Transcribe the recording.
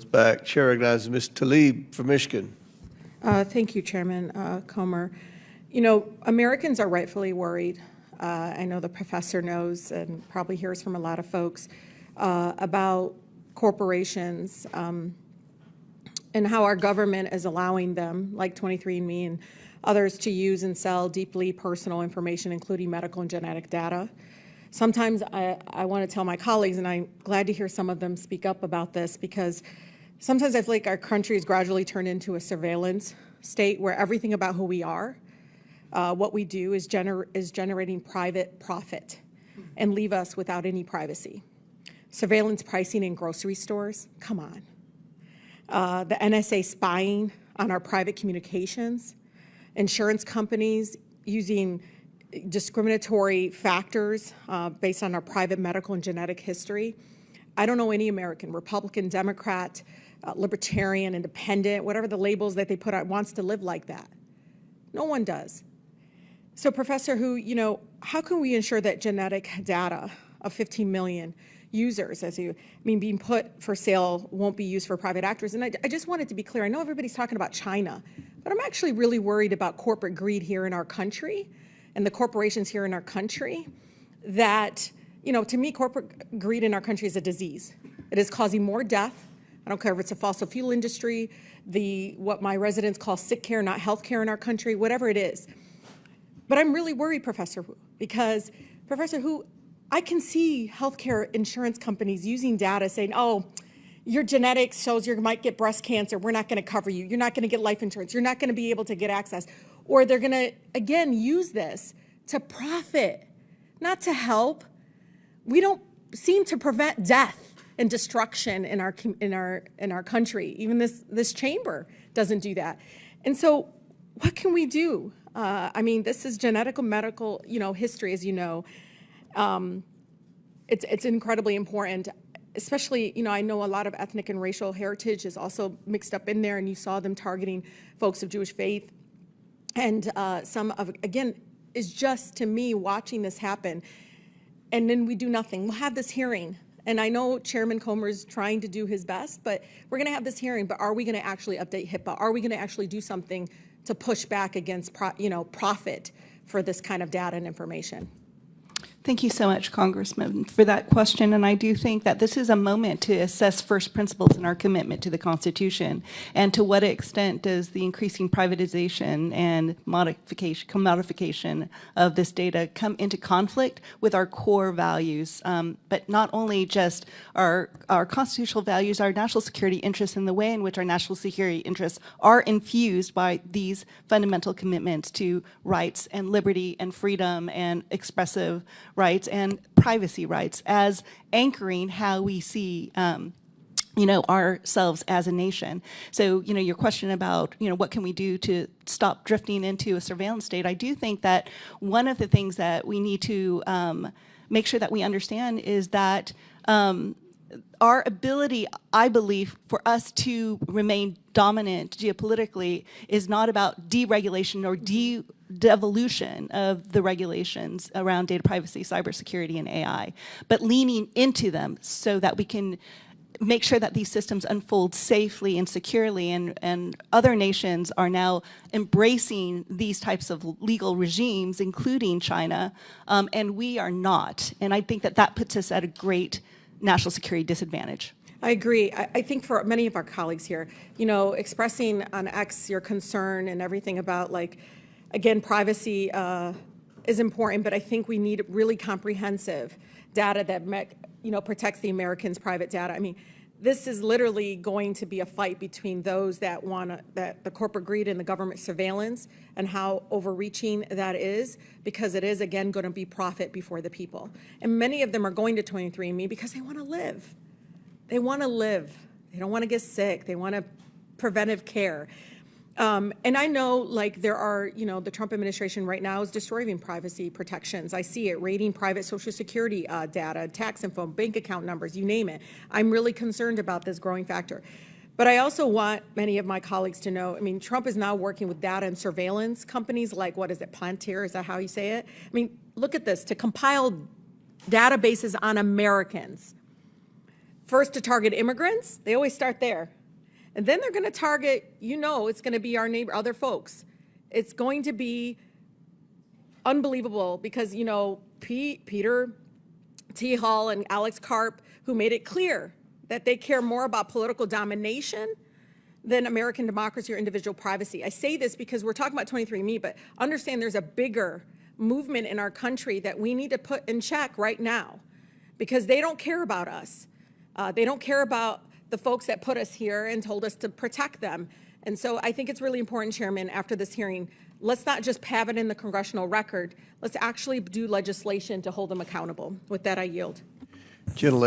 yields back. Chair recognizes Ms. Tlaib from Michigan. Thank you, Chairman Comer. You know, Americans are rightfully worried. I know the professor knows and probably hears from a lot of folks about corporations and how our government is allowing them, like 23andMe and others, to use and sell deeply personal information, including medical and genetic data. Sometimes I want to tell my colleagues, and I'm glad to hear some of them speak up about this, because sometimes I feel like our country has gradually turned into a surveillance state where everything about who we are, what we do, is generating private profit and leave us without any privacy. Surveillance pricing in grocery stores, come on. The NSA spying on our private communications, insurance companies using discriminatory factors based on our private medical and genetic history. I don't know any American, Republican, Democrat, libertarian, independent, whatever the labels that they put out, wants to live like that. No one does. So Professor Hu, you know, how can we ensure that genetic data of 15 million users, being put for sale, won't be used for private actors? And I just wanted to be clear. I know everybody's talking about China, but I'm actually really worried about corporate greed here in our country and the corporations here in our country. That, you know, to me, corporate greed in our country is a disease. It is causing more death. I don't care if it's the fossil fuel industry, what my residents call sick care, not health care in our country, whatever it is. But I'm really worried, Professor Hu, because Professor Hu, I can see healthcare insurance companies using data saying, oh, your genetics shows you might get breast cancer, we're not going to cover you, you're not going to get life insurance, you're not going to be able to get access. Or they're going to, again, use this to profit, not to help. We don't seem to prevent death and destruction in our country. Even this chamber doesn't do that. And so what can we do? I mean, this is genetical medical, history, as you know. It's incredibly important, especially, I know a lot of ethnic and racial heritage is also mixed up in there, and you saw them targeting folks of Jewish faith. And again, is just, to me, watching this happen, and then we do nothing. We'll have this hearing, and I know Chairman Comer is trying to do his best, but we're going to have this hearing, but are we going to actually update HIPAA? Are we going to actually do something to push back against profit for this kind of data and information? Thank you so much, Congressman, for that question. And I do think that this is a moment to assess first principles in our commitment to the Constitution, and to what extent does the increasing privatization and commodification of this data come into conflict with our core values, but not only just our constitutional values, our national security interests, and the way in which our national security interests are infused by these fundamental commitments to rights and liberty and freedom and expressive rights and privacy rights as anchoring how we see ourselves as a nation. So, your question about, what can we do to stop drifting into a surveillance state? I do think that one of the things that we need to make sure that we understand is that our ability, I believe, for us to remain dominant geopolitically is not about deregulation or devolution of the regulations around data privacy, cybersecurity, and AI, but leaning into them so that we can make sure that these systems unfold safely and securely, and other nations are now embracing these types of legal regimes, including China, and we are not. And I think that that puts us at a great national security disadvantage. I agree. I think for many of our colleagues here, expressing on X your concern and everything about, again, privacy is important, but I think we need really comprehensive data that protects the Americans' private data. I mean, this is literally going to be a fight between those that the corporate greed and the government surveillance, and how overreaching that is, because it is, again, going to be profit before the people. And many of them are going to 23andMe because they want to live. They want to live. They don't want to get sick. They want preventive care. And I know, there are, the Trump administration right now is destroying privacy protections. I see it, raiding private Social Security data, tax info, bank account numbers, you name it. I'm really concerned about this growing factor. But I also want many of my colleagues to know, Trump is now working with data and surveillance companies like, what is it, Palantir, is that how you say it? Look at this, to compile databases on Americans first to target immigrants. They always start there. And then they're going to target, it's going to be our neighbor, other folks. It's going to be unbelievable because, Peter T. Hall and Alex Karp, who made it clear that they care more about political domination than American democracy or individual privacy. I say this because we're talking about 23andMe, but understand there's a bigger movement in our country that we need to put in check right now because they don't care about us. They don't care about the folks that put us here and told us to protect them. And so I think it's really important, Chairman, after this hearing, let's not just have it in the congressional record. Let's actually do legislation to hold them accountable. With that, I yield. Gentlelady.